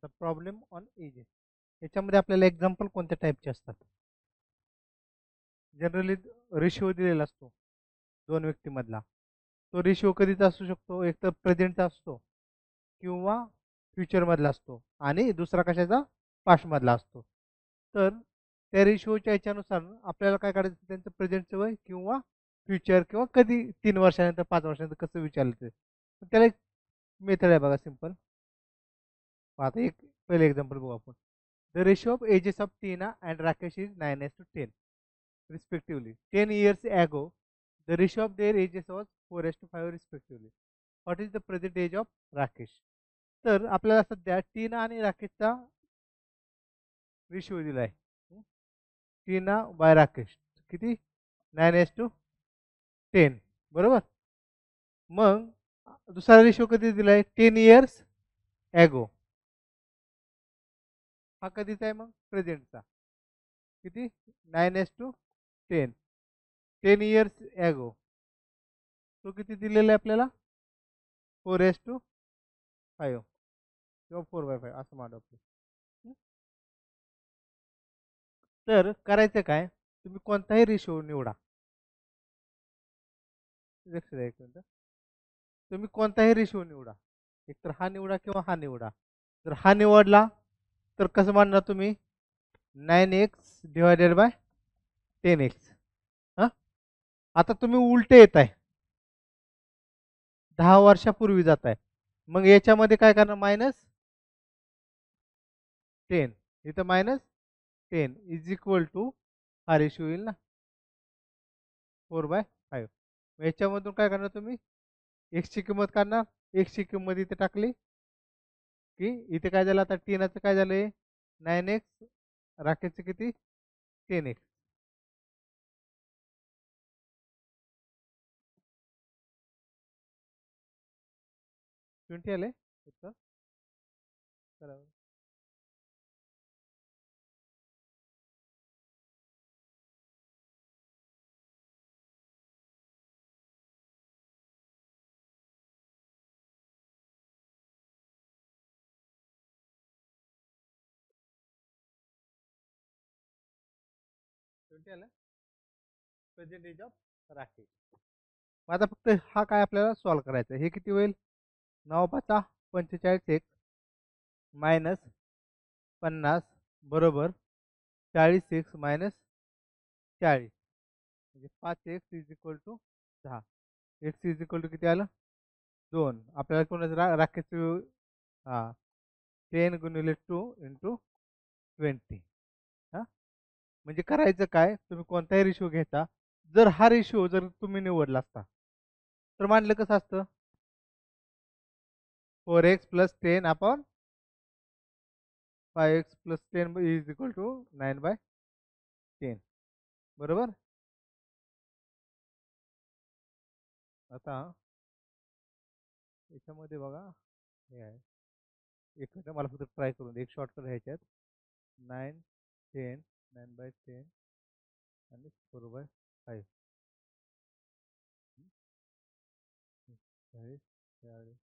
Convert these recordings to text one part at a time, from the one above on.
आता problem on edges, याच्यामध्ये आपल्याला एक्झाम्पल कोणत्या टाईपचे असतात? जनरली रेशिओ दिलेला असतो दोन व्यक्तीमधला. तो रेशिओ कधीचा असू शकतो? एक तर प्रेझेंटचा असतो किंवा फ्युचरमधला असतो आणि दुसरा कशाचा? पास्टमधला असतो. तर त्या रेशिओच्या याच्यानुसार आपल्याला काय काढायचं? त्यांचं प्रेझेंटचं वय किंवा फ्युचर किंवा कधी 3 वर्षानंतर 5 वर्षानंतर कसं विचारलं ते. त्याला एक मेथड आहे बघा, सिंपल. आता एक पहिले एक्झाम्पल बघू आपण. The ratio of ages of Tina and Rakesh is 9:10 respectively. 10 years ago, the ratio of their ages was 4:5 respectively. What is the present age of Rakesh? तर आपल्याला सध्या टीना आणि राकेशचा रेशिओ दिला आहे. टीना बाय राकेश किती? 9:10, बरोबर. मग दुसरा रेशिओ कधी दिलाय? 10 years ago. हा कधीचा आहे? मग प्रेझेंटचा. किती? 9:10. 10 years ago तो किती दिलेला आहे आपल्याला? 4:5 किंवा 4/5 असं मांडू आपण. तर करायचं काय? तुम्ही कोणताही रेशो निवडा. लक्ष द्या एक मिनिट. तुम्ही कोणताही रेशो निवडा, एकतर हा निवडा किंवा हा निवडा. जर हा निवडला तर कसं मांडणार तुम्ही? 9x divided by 10x. हां, आता तुम्ही उलटे येत आहे, 10 वर्षापूर्वी जात आहे. मग याच्यामध्ये काय करणार? -10 इथं -10 इज इक्वल टू हा रेशो येईल ना 4/5. याच्यामधून काय करणार तुम्ही? एक्स ची किंमत काढणार. एक्स ची किंमत इथे टाकली की इथे काय झालं? आता टीनाचं काय झालंय? 9x. राकेशचं किती? 10x. ट्वेंटी आले उत्तर. बरोबर. ट्वेंटी आलं प्रेझेंट एज ऑफ राकेश. मग आता फक्त हा काय आपल्याला सॉल्व्ह करायचा आहे. हे किती होईल? 9×5 = 45x -50 बरोबर 40x -40 म्हणजे 5x is equal to 10. X is equal to किती आलं? 2. आपल्याला कोणाचं राकेशचं? हां, 10 × 2 × 20. हां, म्हणजे करायचं काय? तुम्ही कोणताही रेशिओ घ्यायचा. जर हा रेशिओ जर तुम्ही निवडला असता तर मानलं कसं असतं? 4x + 10/5x + 10 is equal to 9/10. बरोबर. आता याच्यामध्ये बघा, हे आहे. एक मिनिट, मला फक्त ट्राय करून दे. एक शॉर्टकट ह्याच्यात 9/10 9/10 आणि 4/5. 40 40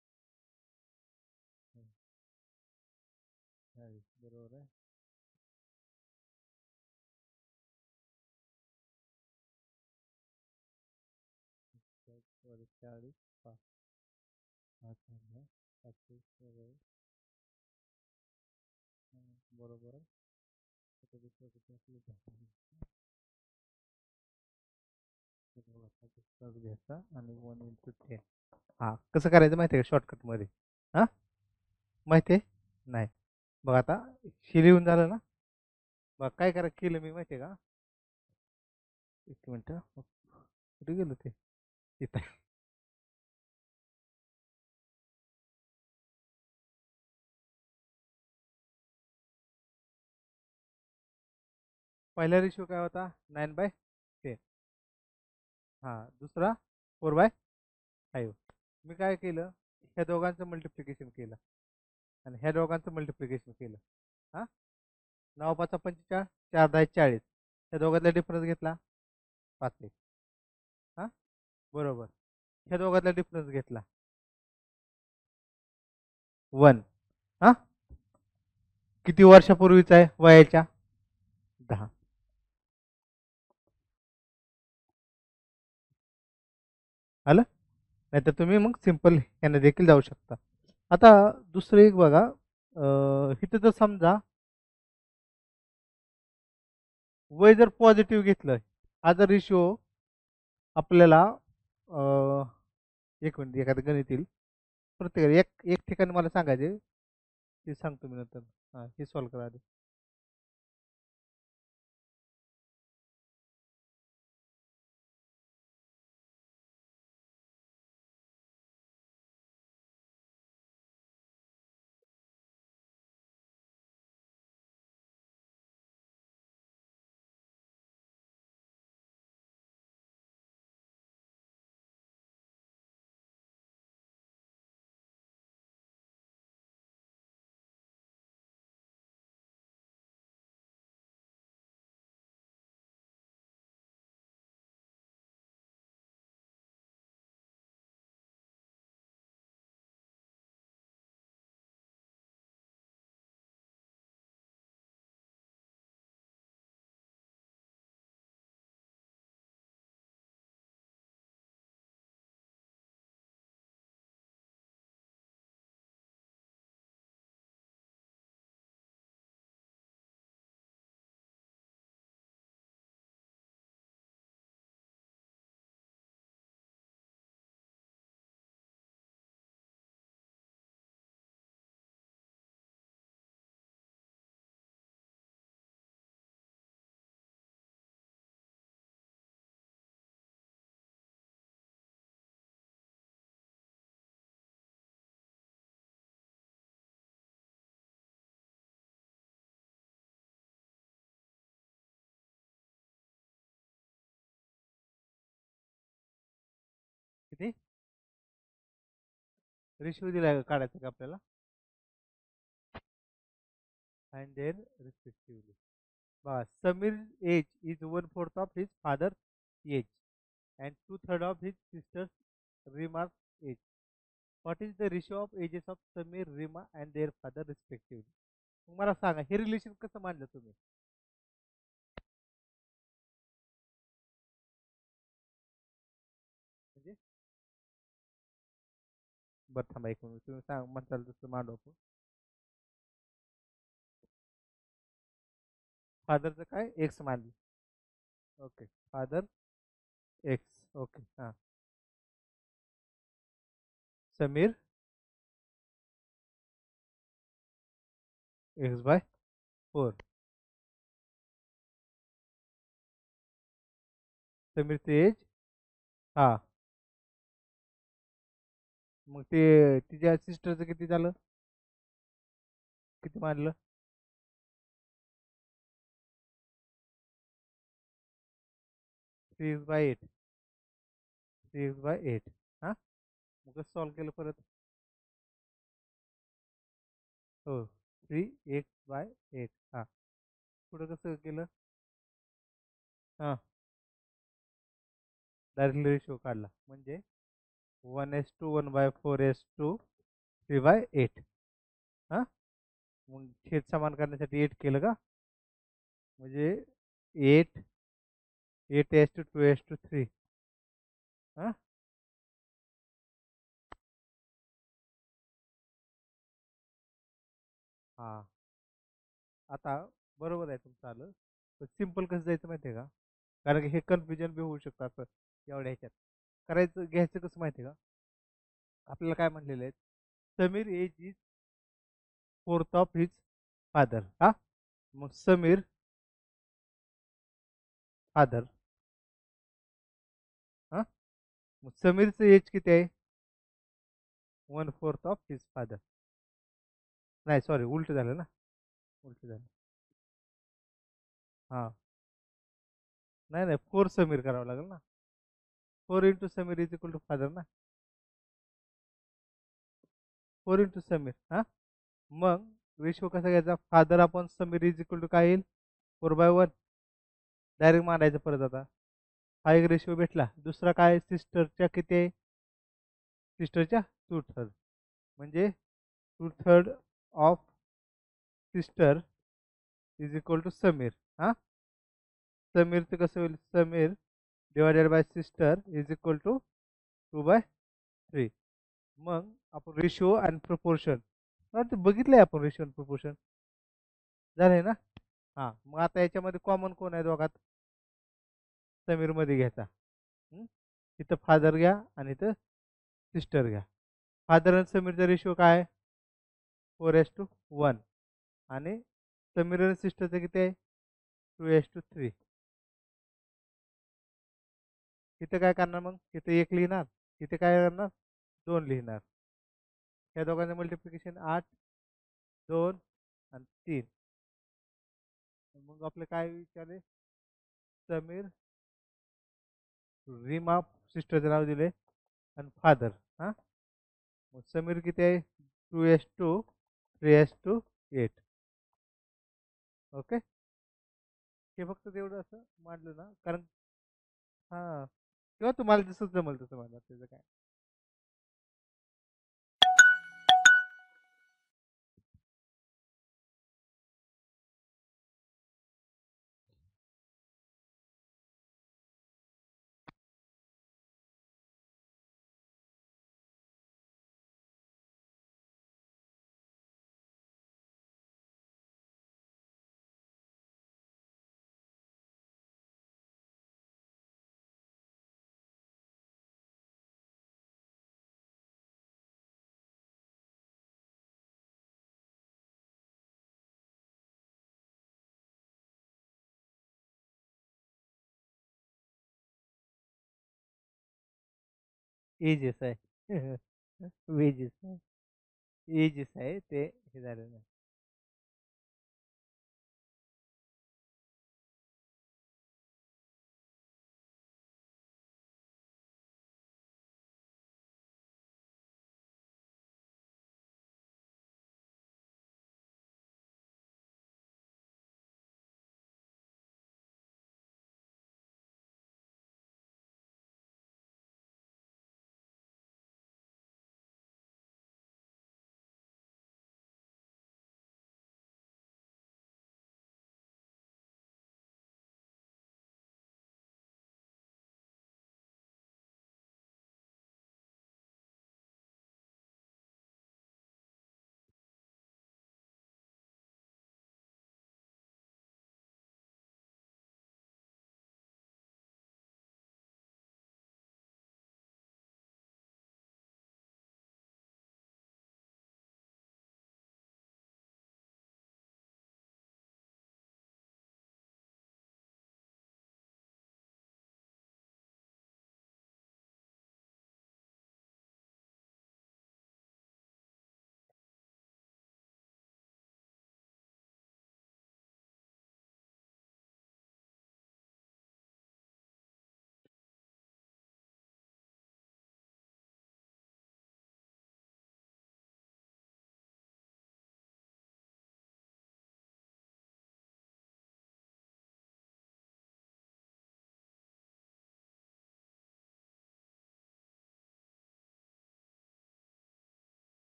40 बरोबर आहे. सॉरी 40 5 बरोबर आहे. घ्यायचा आणि 1 × 10. हा कसं करायचं माहिती आहे का शॉर्टकटमध्ये? हां, माहिती आहे? नाही. बघ आता हे लिहून झालं ना. बघ काय करा केलं मी माहिती आहे का? एक मिनटं, कुठे गेलं ते? इथं पहिला रेशिओ काय होता? 9/10. हां, दुसरा 4/5. मी काय केलं? ह्या दोघांचं मल्टिप्लिकेशन केलं आणि ह्या दोघांचं मल्टिप्लिकेशन केलं. हां, 9×5 = 45, 4×10 = 40. ह्या दोघांतला डिफरन्स घेतला 5. हां, बरोबर. ह्या दोघांतला डिफरन्स घेतला 1. हां, किती वर्षापूर्वीचा आहे वयाच्या 10. आलं. नाहीतर तुम्ही मग सिंपल याने देखील जाऊ शकता. आता दुसरं एक बघा, इथं तर समजा वय जर पॉझिटिव्ह घेतलं, हा जर रेशिओ आपल्याला एक मिनिट एखादं गणित येईल, प्रत्येक एक एक ठिकाणी मला सांगायचे, ते सांगतो मी नंतर. हां, हे सॉल्व करा आधी. किती रेशिओ दिला काढायचं का आपल्याला? And their respectively. बघा, Sameer age is 1/4 of his father age and 2/3 of his sisters remark age. What is the ratio of ages of Sameer, Reema and their father respectively? मग मला सांगा, हे रिलेशन कसं मांडलं तुम्ही? म्हणजे बरं थांबा एक मिनिट, तुम्ही सांग म्हणताल तसं मांडू आपण. फादरचं काय एक्स मानलं. Okay, father x. ओके, हां. समीर x/4. समीरचे एज. हा, मग ते तिच्या सिस्टरचं किती झालं? किती मानलं? 3x/8. 3x/8. हा, मग कसं सॉल्व केलं परत? हो, 3x/8. हा, पुढं कसं केलं? हा, डायरेक्टली रेशो काढला म्हणजे 1:1/4:3/8. हा, मग छेद समान करण्यासाठी 8 केलं का? म्हणजे 8, 8:2:3. हा, हा, आता बरोबर आहे तुमचं आलं. पण सिम्पल कसं जायचं माहिती आहे का? कारण की हे कन्फ्युजन बी होऊ शकतं असं एवढ्या ह्याच्यात. करायचं घ्यायचं कसं माहिती आहे का? आपल्याला काय म्हणलेलं आहे, Sameer age is 4th of his father. हा, मग समीर फादर. हा, मग समीरचं एज किती आहे? 1/4 ऑफ हिज फादर. नाही सॉरी, उलट झालं ना, उलट झालं. हा, नाही नाही, 4 समीर करावं लागेल ना. 4 × Sameer is equal to father ना. 4 × समीर. हा, मग रेशो कसा घ्यायचा? फादर आपण समीर इज इक्वल टू काय येईल? 4/1. डायरेक्ट मांडायचं परत. आता हा एक रेशिओ भेटला. दुसरा काय? सिस्टरच्या किती आहे? सिस्टरच्या 2/3. म्हणजे 2/3 of sister is equal to Sameer. हां, समीरचं कसं होईल? Sameer divided by sister is equal to 2/3. मग आपण रेशिओ आणि प्रपोर्शन बघितलंय, आपण रेशिओ आणि प्रपोर्शन झालंय ना. हां, मग आता याच्यामध्ये कॉमन कोण आहे दोघात? समीरमध्ये घ्यायचा. हं? इथं फादर घ्या आणि इथं सिस्टर घ्या. फादर आणि समीरचा रेशिओ काय आहे? 4:1. आणि समीर आणि सिस्टरचं किती आहे? 2:3. इथं काय करणार मग? इथं 1 लिहिणार, इथे काय करणार? 2 लिहिणार. या दोघांचं मल्टिप्लिकेशन 8, 2 आणि 3. मग आपलं काय विचारले? समीर, रीमा सिस्टरचं नाव दिले आणि फादर. हां, मग समीर किती आहे? 2:2, 3:8. ओके. हे फक्त तेवढं असं मांडलं ना, कारण हां, किंवा तुम्हाला जसं जमल तसं मांडा, त्याचं काय. एजेस आहे. वेजेस आहे. एजेस आहे ते, हे झालं ना.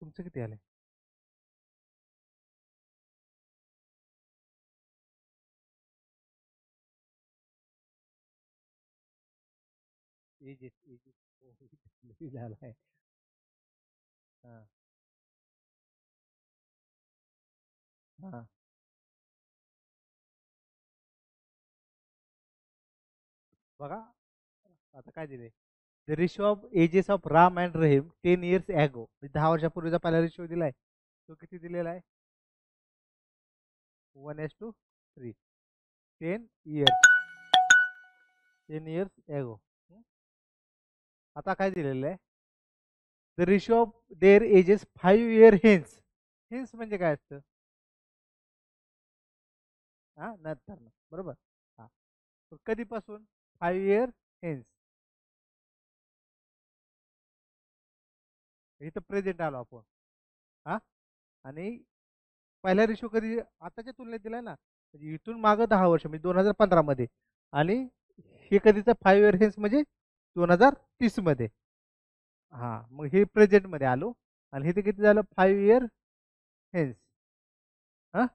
तुमचं किती आलंय? Ages, ages. हो, झालं आहे. हां, हां. बघा आता काय दिले. The ratio of ages of Ram and Rahim 10 years ago. 10 वर्षापूर्वीचा पहिला रेशिओ दिलाय, तो किती दिलेला आहे? 1:3. 10 years, 10 years ॲगो. आता काय दिलेलं आहे? The ratio of their ages 5 year hence. Hence म्हणजे काय असतं? हां, नंतर ना, बरोबर. हां, कधीपासून? 5 year हेन्स. इथं प्रेझेंट आलो आपण. हा, आणि पहिला रेशो कधी आताच्या तुलनेत दिलाय ना, म्हणजे इथून मागं 10 वर्ष म्हणजे 2015 मध्ये, आणि हे कधीचं 5 इयर हेन्स म्हणजे 2030 मध्ये. हा, मग हे प्रेझेंट मध्ये आलो, आणि हे ते किती झालं 5 इयर हेन्स. हा,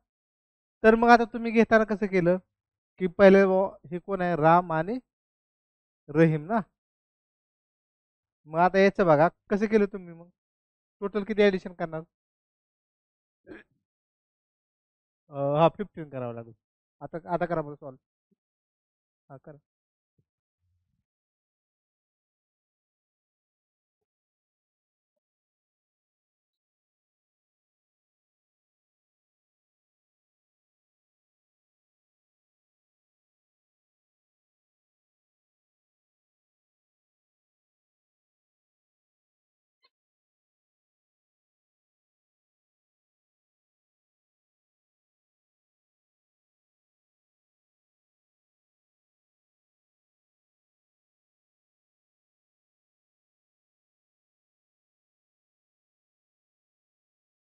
तर मग आता तुम्ही घेताना कसं केलं, की पहिले हे कोण आहे, राम आणि रहीम ना. मग आता याचं बघा कसं केलं तुम्ही, मग टोटल किती ऍडिशन करणार. हा, 15 करावं लागेल. आता करा बरं सॉल्व. हा, करा.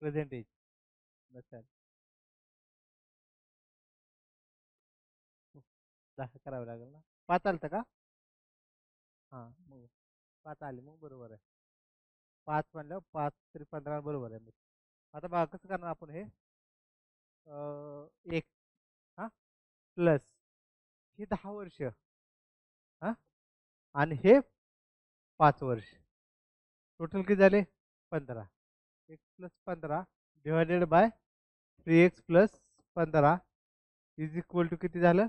Present age. बस, 10 करावं लागेल ना. 5 आलं का. हा, मग 5 आले, मग बरोबर आहे. 5 म्हणलं, 5 तरी 15 बरोबर आहे. मग आता बघा कसं करणार आपण हे. एक, हा, प्लस हे 10 वर्ष, हा, आणि हे 5 वर्ष, टोटल किती झाले 15. X plus 15 divided by 3x plus 15 is equal to किती झालं,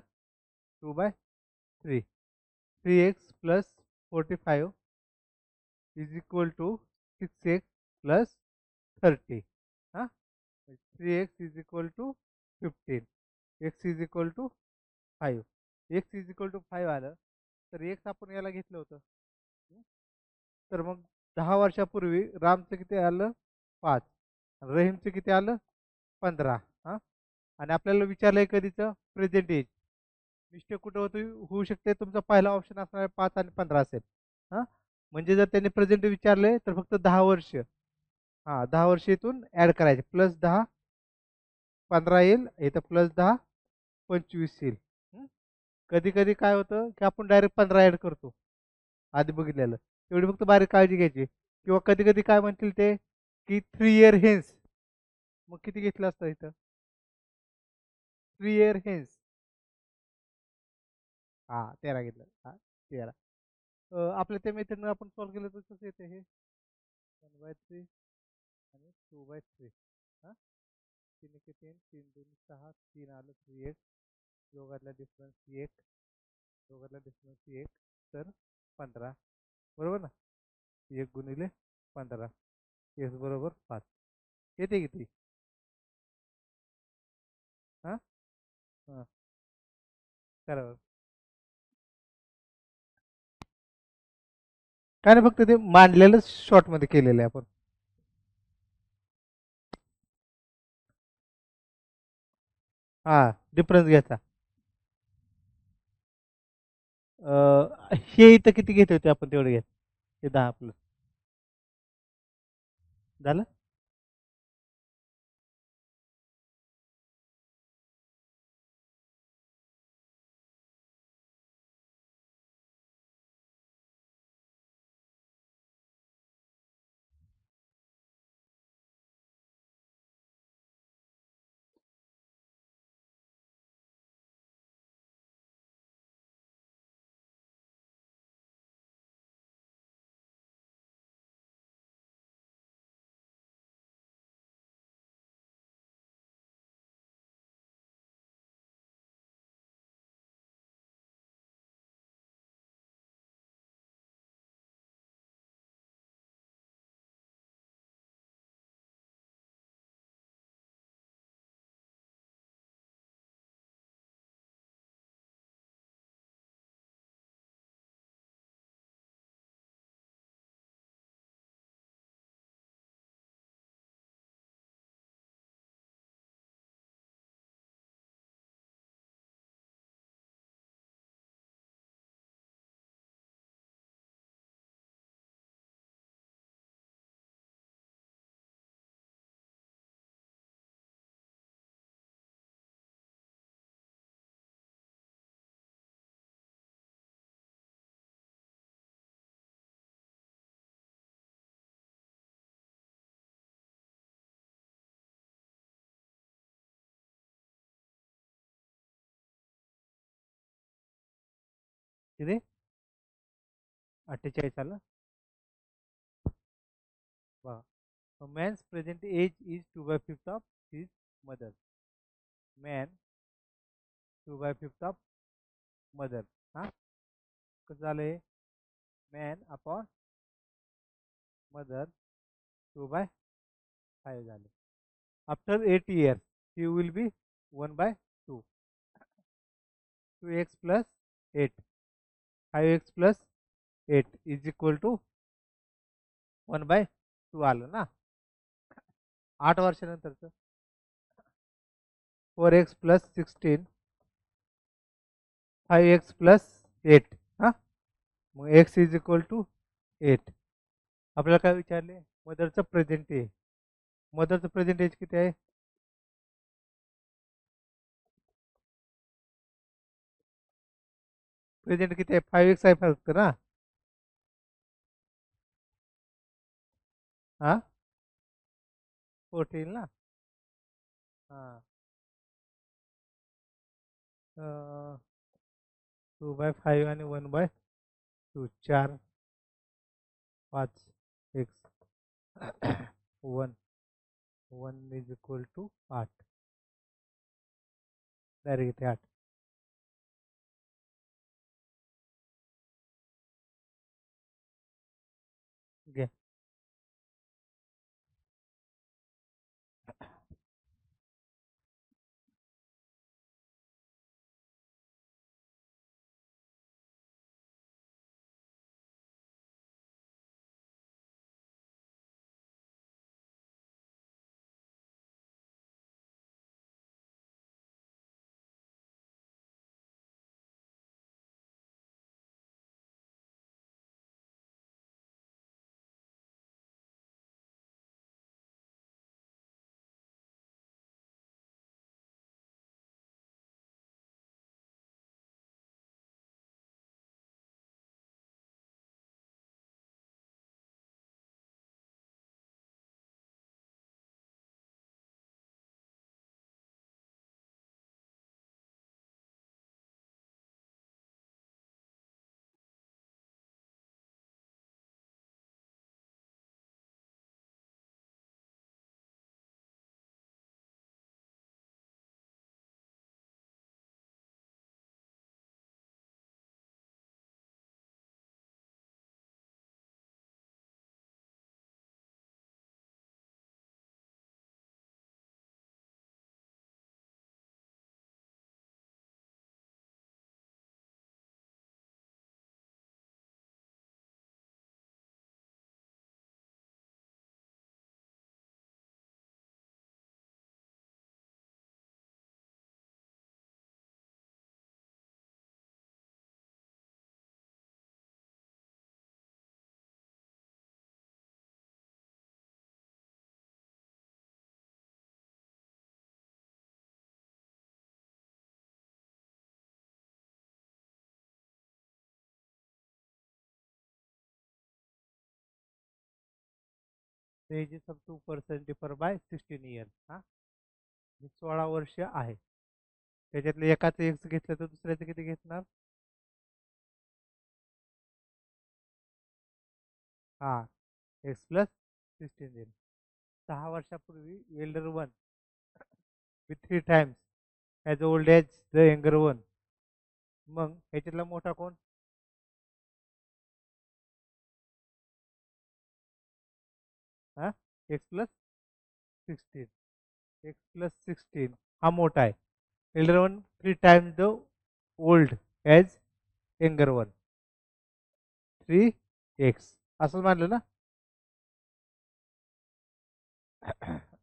2/3. 3x plus 45 is equal to 6x plus 30. हां, 3x is equal to 15. X is equal to 5. X is equal to 5 आलं, तर एक्स आपण याला घेतलं होतं. हं? तर मग 10 वर्षापूर्वी रामचं किती आलं, 5. रहीमचं किती आलं, 15. हां, आणि आपल्याला विचारलंय कधीचं, प्रेझेंट एज. मिस्टेक कुठं होती, होऊ शकते, तुमचा पहिला ऑप्शन असणार 5 आणि 15 असेल. हां, म्हणजे जर त्यांनी प्रेझेंट विचारले तर फक्त 10 वर्ष. हां, 10 वर्ष इथून ॲड करायचे, प्लस 10, 15 येईल, इथं प्लस 10, 25 येईल. कधी कधी काय होतं की आपण डायरेक्ट 15 ॲड करतो आधी बघितलेलं. एवढी फक्त बारीक काळजी घ्यायची. किंवा कधी कधी काय म्हणतील ते, की 3 इयर हेन्स. मग किती घेतलं असतं इथं, 3 इयर हेन्स. हा, 13 घेतलं. हा, 13. आपल्या त्या मेथडनं आपण सॉल्व्ह केलं तर कसं येते हे, 1/3 आणि 2/3. हां, 3 एके 3, 3 2 6, 3 आलं 3x, दोघातला डिफरन्स 1, दोघातला डिफरन्स 1, तर 15. बरोबर ना. 1 गुणिले 15, x बरोबर 5. येते किती. हां, हां, करा. काय नाही, फक्त ते मांडलेलं शॉर्ट मध्ये केलेलं आहे आपण. हा, डिफरन्स घ्यायचा. हे इथं किती घेत होते आपण तेवढे घ्या. हे 10 प्लस झालं. किती 48 आलं बघा man's present age is 2/5 of his mother man 2/5 of mother हा कसं झालंय मॅन अपॉन मदर 2/5 झाले after 8 years he will be 1/2 2x plus 8 5x plus 8 is equal to 1/2 आलं ना 8 वर्षानंतरचं 4x plus 16 5x plus 8 हा मग x इज इक्वल टू 8 आपल्याला काय विचारले मदरचं प्रेझेंट आहे मदरचं प्रेझेंट एज किती आहे प्रेझेंट किती आहे 5x आहे फक्त ना हा 14 ना हा 2/5 आणि 1/2 4 5 x 1 is equal to 8 direct इथे 8 घे the ages of 2% differ by 16 years हा 16 वर्ष आहे त्याच्यातलं एकाचं एक्स घेतलं तर दुसऱ्याचं किती घेतणार हा एक्स प्लस 16 देईल 6 वर्षापूर्वी elder one with 3 times as old age the younger one मग ह्याच्यातला मोठा कोण हा एक्स प्लस 16 x+16 हा मोठा आहे elder one 3 times the old age younger one 3x असं मानलं ना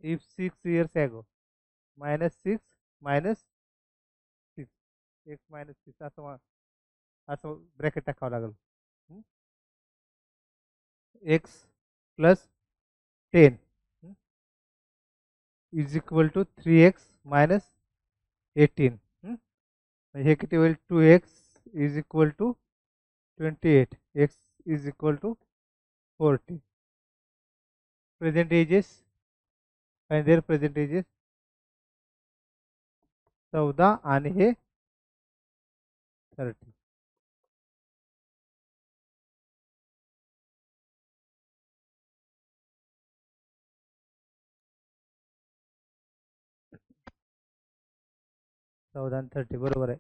इफ 6 years ago -6 -6 x-6 असं ब्रॅकेट टाकावं लागेल x+10 is equal to 3x-18 हे किती होईल 2x is equal to 28 x is equal to 40 present ages आणि देअर प्रेझेंट एजेस 14 आणि हे 30 14 आणि 30 बरोबर आहे.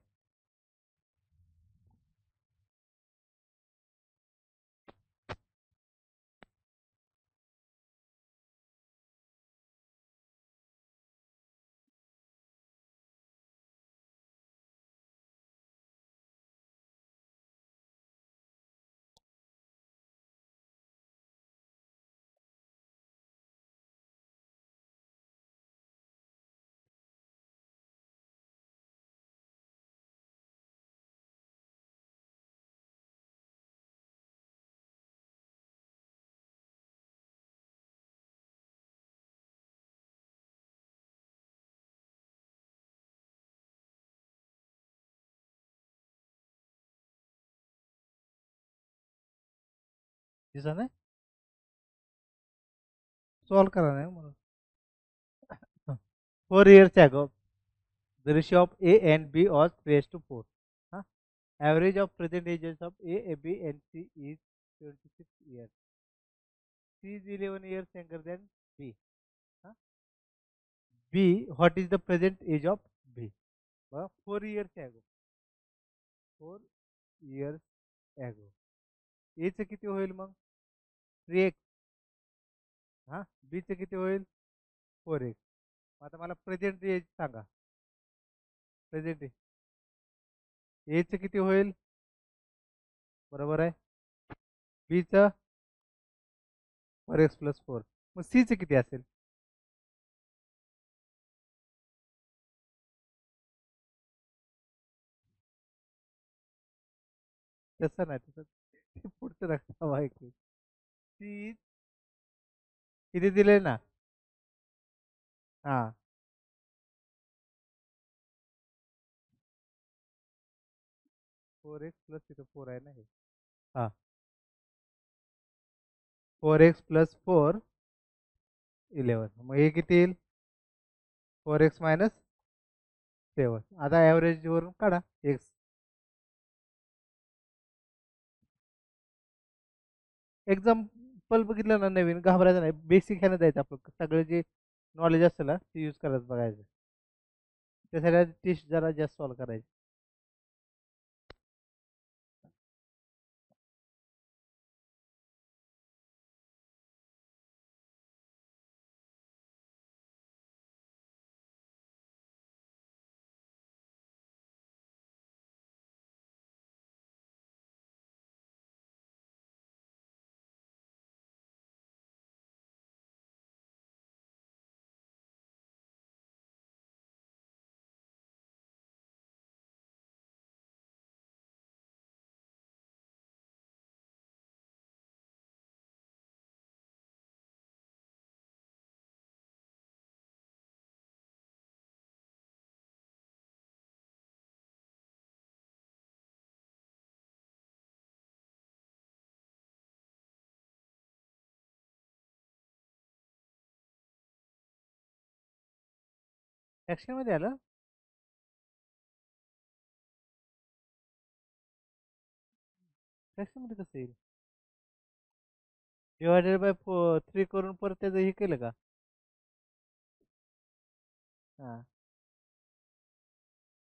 दिसा नाही सॉल्व करा नाही म्हणून. 4 years ago, the ratio of A and B was raised to 4. Huh? Average of present ages of A, B, and C is 26 years. C is 11 years younger than B. Huh? B, what is the present age of B? 4 years ago. 4 years ago. A चं किती होईल मग? 3x. हा B चं किती होईल? 4x. आता मला प्रेझेंट एज सांगा. प्रेझेंट एज चं किती होईल? बरोबर आहे. B चं 4x + 4. मग C चं किती असेल? तसं नाही तसं ते पुढचं रक्ता ऐकू. C किती दिले ना? हा 4x + तिथं 4 आहे ना हे. हा 4x + 4 11. मग हे किती येईल? 4x - 7. आता ॲव्हरेज वरून काढा x. एक्झाम्पल बघितलं ना नवीन घाबरायचं नाही. बेसिक ह्यानं द्यायचं आपलं सगळं जे नॉलेज असतं ना ते यूज करायचं बघायचं. त्यासाठी टेस्ट जरा जास्त सॉल्व करायची. ऍक्शन मध्ये आलं. ऍक्शन मध्ये कसं येईल? डिवायडेड बाय 3 करून परत त्याचं हे केलं का? हा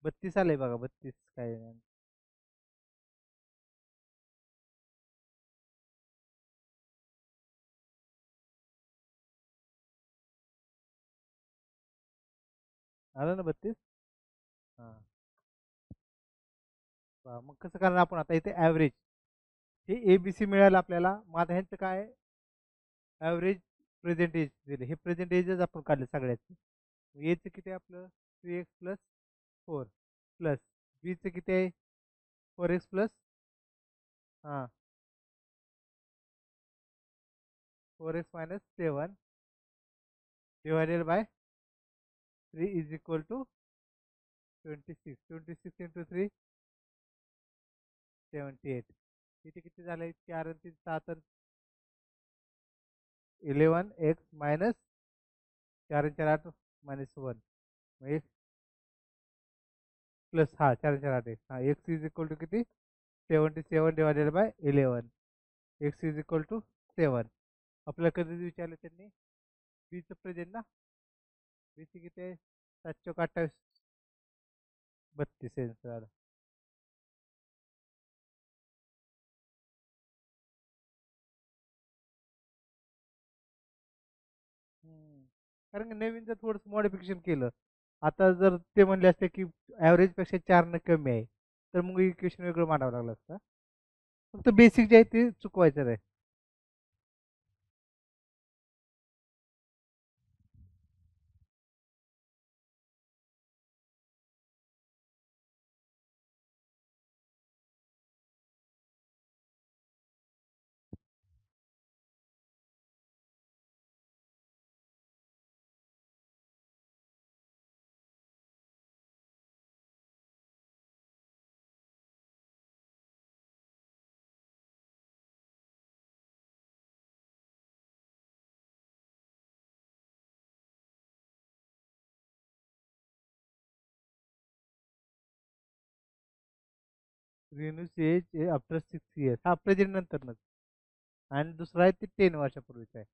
32 आलंय बघा. 32 काय आलं ना 32. हा मग कसं करणार आपण आता इथे ॲव्हरेज हे ABC मिळालं आपल्याला. मग आता ह्यांचं काय? ॲव्हरेज प्रेझेंट एज दिले. हे प्रेझेंट एजच आपण काढले सगळ्याचे. एचं किती आहे आपलं? 3x + 4 प्लस बीचं किती आहे? 4x प्लस हां 4x - 7 divided by 3 is equal to 26. 26 × 3 78. इथे किती झाले? 4 आणि 3 7 11x मायनस 4 आणि 4 8 -1 म्हणजे प्लस 4 आणि 4 8 हां x इज इक्वल टू किती? 77 divided by 11. x is equal to 7. आपल्याला कधी विचारलं त्यांनी? बीचं प्रेझेंट ना. बीची किती आहे? 7 × 28 32 सेंसर. हम्म. कारण की नवीन जर थोडंसं मॉडिफिकेशन केलं, आता जर ते म्हणले असते की ॲव्हरेज पेक्षा 4 कमी आहे, तर मग इक्वेशन वेगळं मांडावं लागलं असतं. फक्त बेसिक जे आहे ते चुकवायचं आहे. रिन्यूस एज आफ्टर 6 इयर्स, हा प्रेझेंट नंतर. आणि दुसरा आहे ते 10 वर्षापूर्वीचा आहे.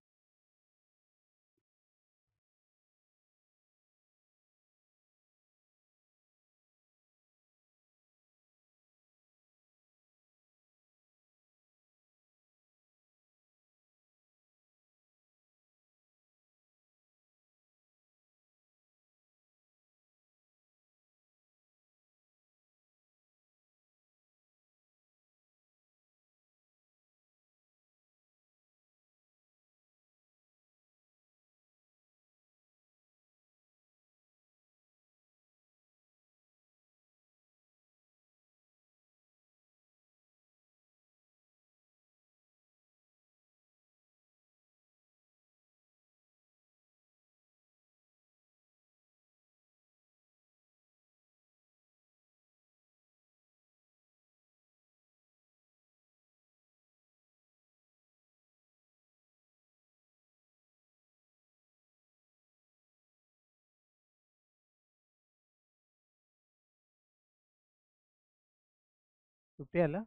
सुट्टी आलं.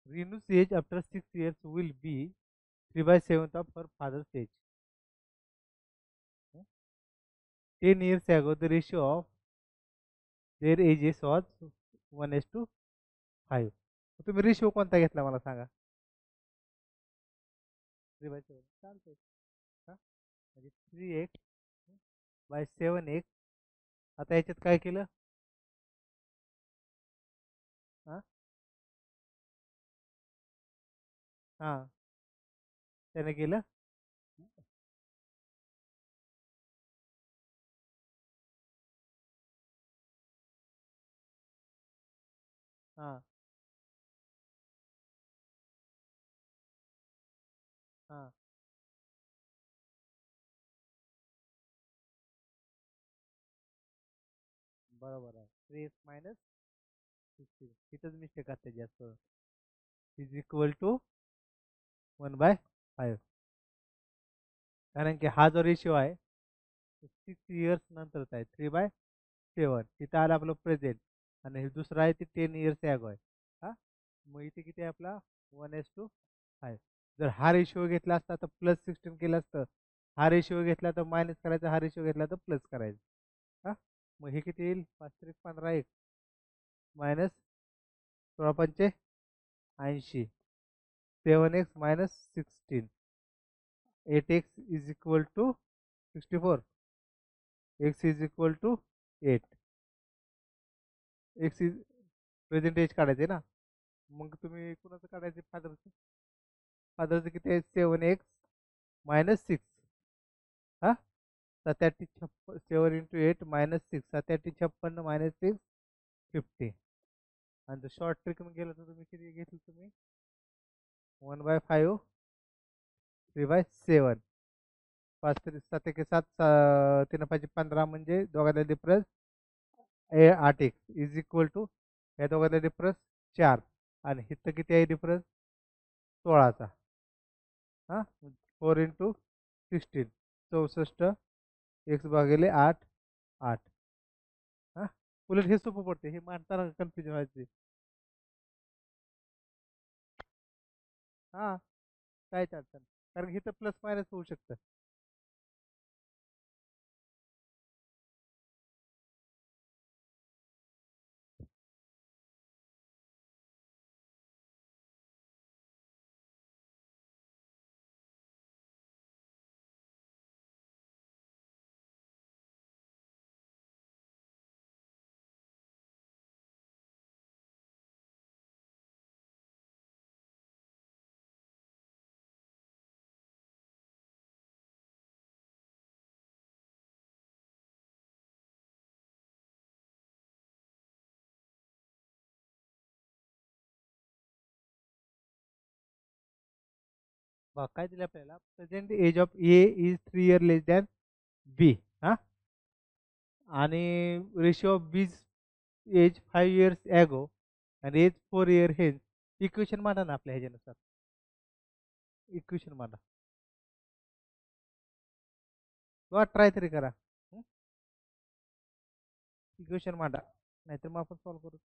Renu's age after 6 years will be 3/7 of her father's age. 10 years ago, the ratio of their ages was 1:5. तुम्ही रेशिओ कोणता घेतला मला सांगा. 3/7 चालतंय का? म्हणजे 3x/7x. आता याच्यात काय केलं? हा हा त्याने केलं. हा हा बरोबर आहे. 3x - 16 तिथंच मिस्टेक असते जास्त. Is equal to 1/5. कारण की हा जो रेशिओ आहे 6 इयर्स नंतरचा आहे. 3/7 तिथं आलं आपलं प्रेझेंट. आणि हे दुसरं आहे ते 10 इयर्स ॲगो आहे. हा मग इथे किती आहे आपला 1:5. जर हा रेशिओ घेतला असता तर +16 केलं असतं. हा रेशिओ घेतला तर मायनस करायचा, हा रेशिओ घेतला तर प्लस करायचं. हा मग हे किती येईल? 5 - 15 minus 16 × 5 = 80. 7x - 16. 8x is equal to 64. x is equal to 8. X is present age काढायचे ना. मग तुम्ही कुणाचं काढायचे? फादरचं. फादरचं किती आहे? 7x - 6. हा 7×8 = 7 × 8 - 6. 7×8 = 56 -50. आणि जर शॉर्ट ट्रिक गेलं तर तुम्ही किती घेतलं तुम्ही? 1/5 3/7. 5×3 = 7, 3×5 = 15 म्हणजे दोघांचा difference 8x is equal to या दोघांचा डिफरन्स 4. आणि इथं किती आहे डिफरन्स? 16चा. हा 4 × 16 64. x/8 8. हा उलट हे सोपं पडते, हे मांडताना कन्फ्युजन व्हायचे. हा काय अडचण, कारण इथं प्लस मायनस होऊ शकतं. बघ काय दिलं आपल्याला, present age of A is 3 year less than B. हा, आणि ratio of B's age 5 years ago आणि एज 4 इयर हेज. इक्वेशन मांडा ना आपल्या ह्याच्यानुसार, इक्वेशन मांडा किंवा ट्राय तरी करा. इक्वेशन मांडा, नाहीतर मग आपण सॉल्व्ह करू.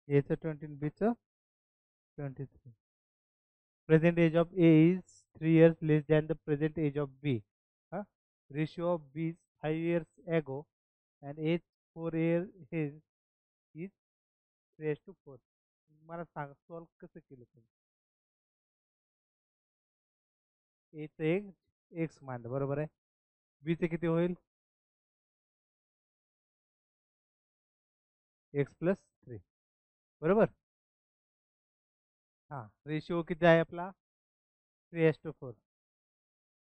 एचं 20 आणि बीचं 23. Present age of A is 3 years less than the present age of B. Huh? Ratio of B is 5 years ago and age 4 year his is raised to 4. मला सांग सॉल्व कसं केलं तुम्ही. एचं एक एक्स मांड, बरोबर आहे. बीचं किती होईल, x+3, बरोबर. हां, रेशिओ किती आहे आपला, 3:4.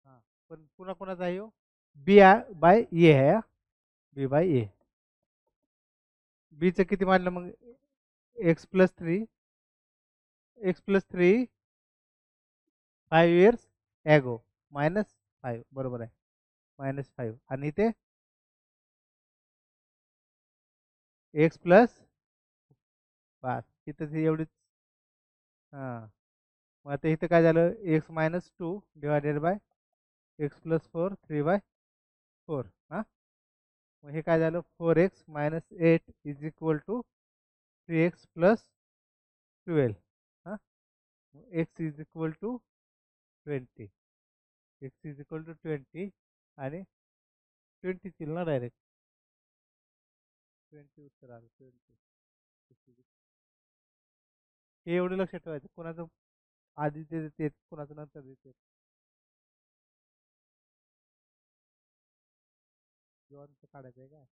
हां, पण पुन्हा कोणाचा आहे हो, बी बाय ए आहे, बी बाय ए. बीचं किती मानलं मग, x+3, x+3 5 इयर्स ॲगो -5, बरोबर आहे, -5. आणि ते x+5, इथं ती एवढीच. हां, मग आता इथं काय झालं, x-2 डिवायडेड बाय x+4 3/4. हां, मग हे काय झालं, 4x-8 is equal to 3x+12. हां, x is equal to 20, x is equal to 20 आणि 20 तील ना डायरेक्ट 20 उत्तर आलं, 20. हे एवढं लक्षात ठेवायचं, कोणाचं आधी ते कोणाचं नंतर देते. जॉनचं काढायचं आहे का.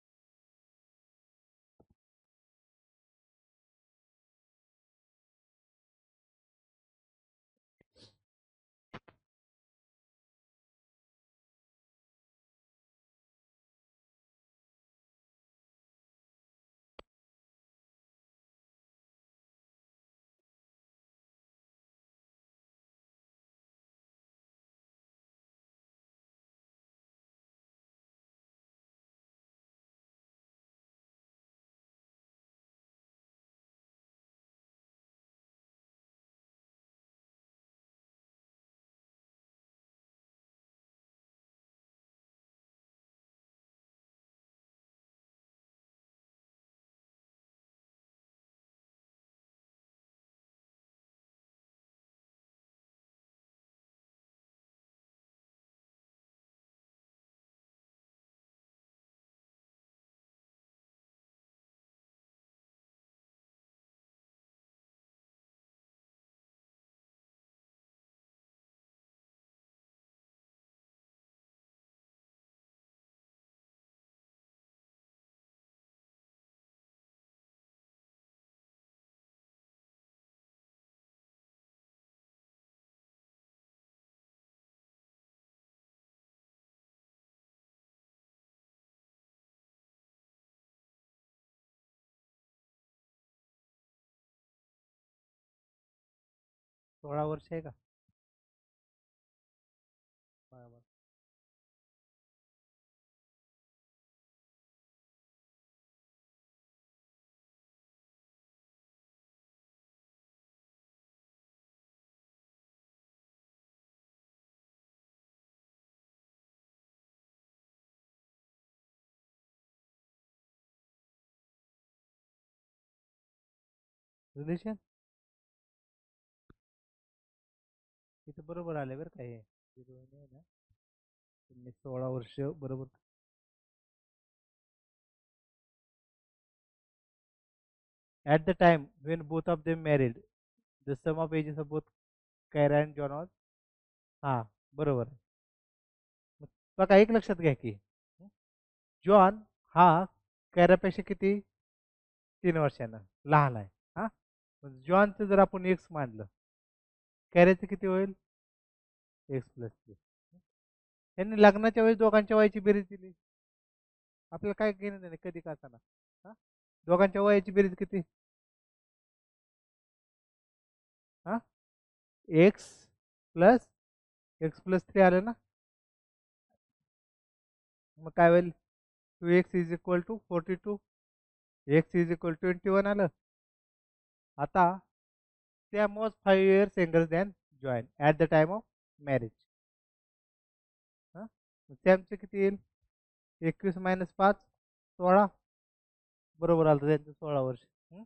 16 वर्ष आहे का? बरोबर. रिलेशन इथे बरोबर आले बरं का हे. 16 वर्ष बरोबर. At the time when both of them married, the sum of ages of both Kyra and John was. हा बरोबर आहे. मग बघा एक लक्षात घ्या की जॉन हा कॅरापेक्षा किती 3 वर्षानं लहान आहे. हा जॉनचं जर आपण एक्स मानलं, कॅरेचं किती होईल? X+3. त्यांनी लग्नाच्या वेळेस दोघांच्या वयाची बेरीज दिली. आपल्याला काय घेणं नाही कधी का ना. हा दोघांच्या वयाची बेरीज किती? हा X+3 आलं ना. मग काय होईल? 2x is equal to 42. X is equal 21 आलं. आता Sam was 5 years younger than John at the time of marriage. सॅमचं किती येईल? 21 - 5 16. बरोबर आलं त्यांचं 16 वर्ष. हं?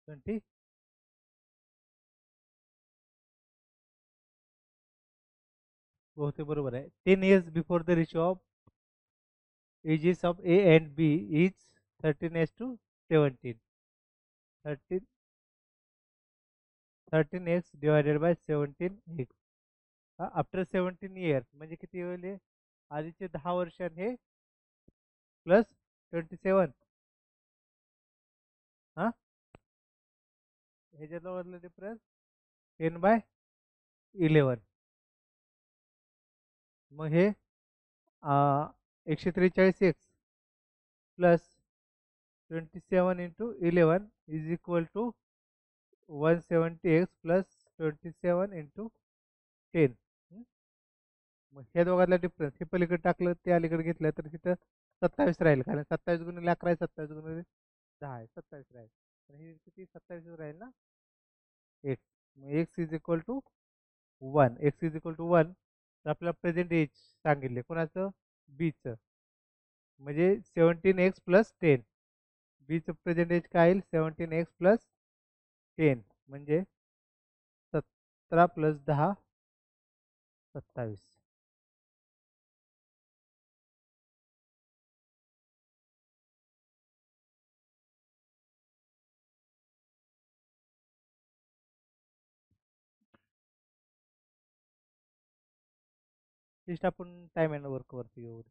20. बहुतेक बरोबर आहे. 10 years before the ratio of ages of A and B is 13:17. 13 13x divided by 17x. After 17 years म्हणजे किती होईल हे? आधीचे 10 वर्ष आणि हे +27. हा ह्याच्यात वरलं डिफरन्स 10/11. मग हे 143x +27 × 11 is equal to 170x +27 × 10. मग हे दोघांना डिफरन्स हे पलीकडे टाकलं ते अलीकडे घेतलं तर तिथं 27 राहील. कारण 27 × 11 आहे, 27 × 10 आहे, 27 राहील. आणि हे किती 27 राहील ना. एक्स. मग x is equal to 1. X is equal to 1 तर आपल्याला प्रेझेंट एज सांगितले कोणाचं बीचं, म्हणजे 17x + 10. बीचं प्रेझेंट एज काय येईल 17x + 10 म्हणजे 17 + 10 27. लिस्ट आपण टाइम अँड वर्क वरती घेऊ.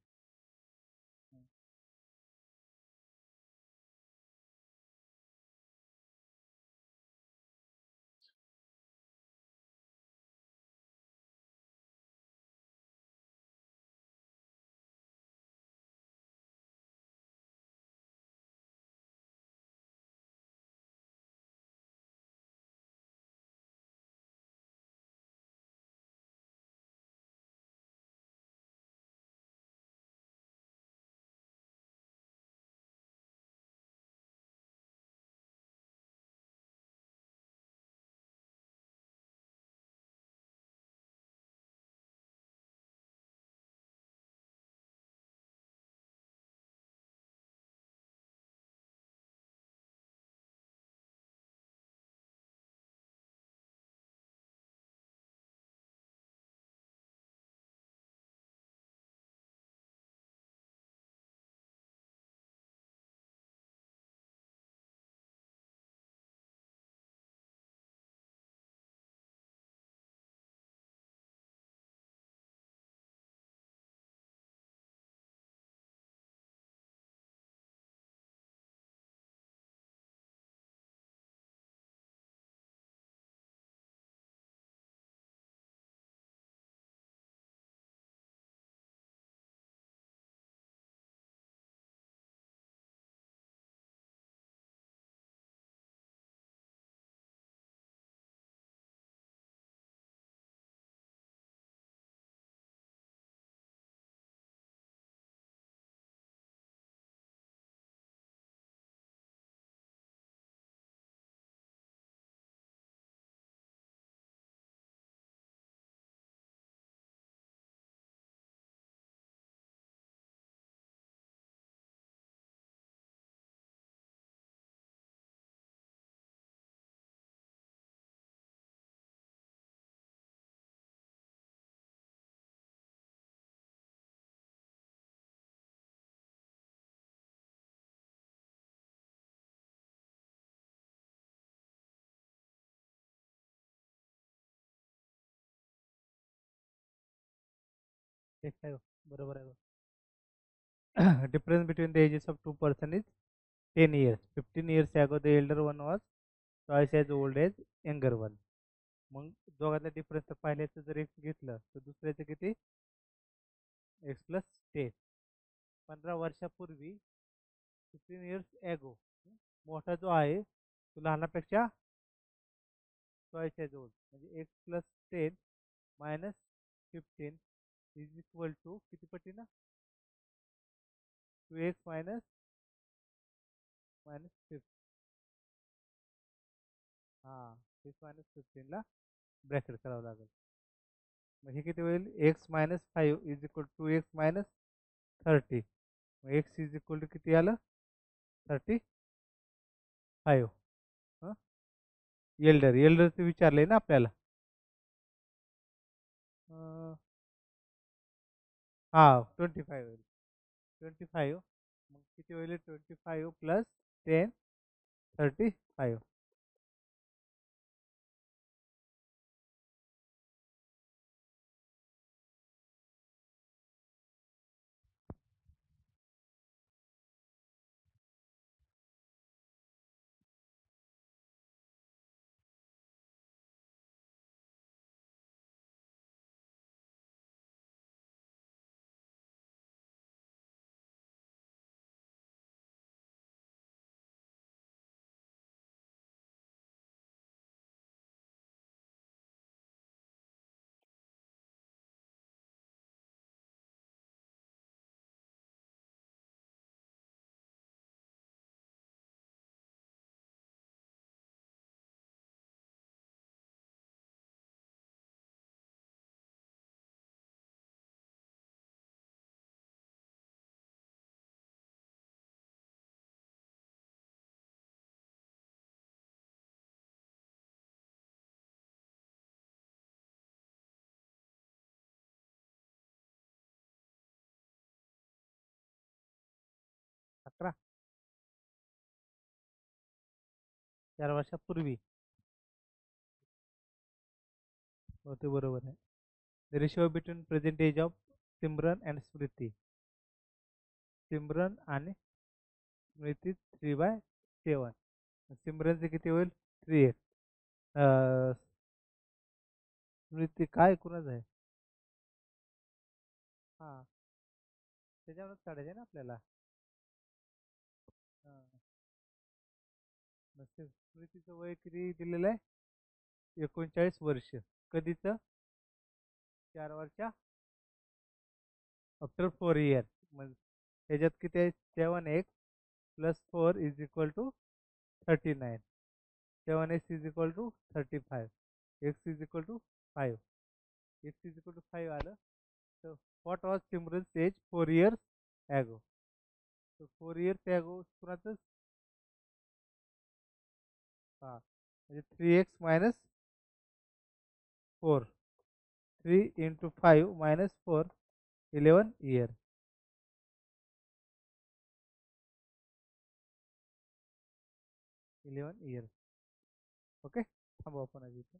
ठीक आहे, बरोबर आहे. Difference between the ages of two person is 10 years. 15 years ago the elder one was twice as old as younger one. मग दोघांचा डिफरन्स तर पाहिल्याचं जर एक्स घेतलं तर दुसऱ्याचं किती x + 10. 15 वर्षापूर्वी 15 years ago मोठा जो आहे तो लहानापेक्षा ट्वाइस एज ओल्ड, म्हणजे x + 10 - 15 इज इक्वल टू किती पटीनं 2x मायनस 15. हां, 6 - 15 ला ब्रॅकेट करावं लागेल. मग हे किती होईल x - 5 is equal to x - 30. मग x इज इक्वल टू किती आलं 35. हां, एल्डरचं विचारलंय ना आपल्याला. हां 25 होईल 25. मग किती होईल 25 + 10 35. 11 4 वर्षापूर्वी हो ते बरोबर आहे. The ratio between present age of Simran and Smriti. Simran आणि स्मृती 3/7. सिमरनचे किती होईल 3x. स्मृती काय कुणाच आहे हा त्याच्यावरच काढायचे ना आपल्याला. हा. मग स्मृतीचं वय किती दिलेलं आहे 39 वर्ष. कधीच 4 वर्षा आफ्टर 4 इयर. मग त्याच्यात किती आहे 7x plus 4 = 39. 7x = 35. x = 5. x = 5 आलं. तर what was Simran's age 4 years ago. तर 4 इयर्स ॲगो कुणाचं हा म्हणजे 3x - 4. 3 × 5 - 4 11 इयर. 11 इयर. ओके थांबू आपण आधी इथे.